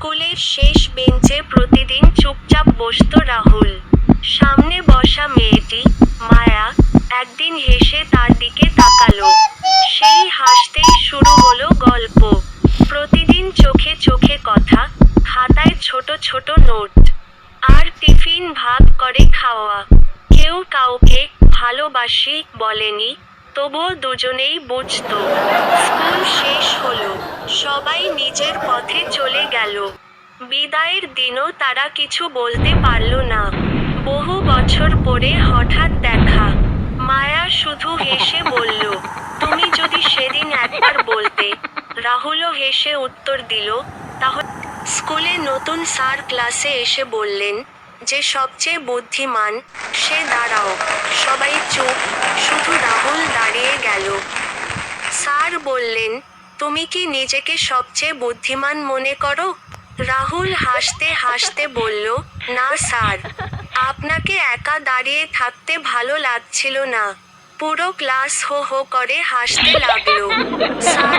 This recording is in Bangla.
স্কুলের শেষ বেঞ্চে প্রতিদিন চুপচাপ বসতো রাহুল। সামনে বসা মেয়েটি, মায়া, একদিন হেসে তার দিকে তাকালো। সেই হাসতেই শুরু হলো গল্প। প্রতিদিন চোখে চোখে কথা, খাতায় ছোট ছোট নোট, আর টিফিন ভাগ করে খাওয়া। কেউ কাউকে ভালোবাসি বলেনি, তবুও দুজনেই বুঝতো। স্কুল শেষ হলো, সবাই নিজের পথে চলে গেল। বিদায়ের দিনও তারা কিছু বলতে পারল না। বহু বছর পরে হঠাৎ দেখা। মায়া শুধু হেসে বলল, তুমি যদি সেদিন একবার বলতে। রাহুলও হেসে উত্তর দিল, তাহলে। স্কুলে নতুন স্যার ক্লাসে এসে বললেন, যে সবচেয়ে বুদ্ধিমান, সে দাঁড়াও। সবাই চুপ, শুধু রাহুল দাঁড়িয়ে গেল। স্যার বললেন, তুমি কি নিজেকে সবচেয়ে বুদ্ধিমান মনে করো? রাহুল হাসতে হাসতে বলল, না স্যার। আপনাকে একা দাঁড়িয়ে থাকতে ভালো লাগছিল না। পুরো ক্লাস হো হো করে হাসতে লাগলো। স্যার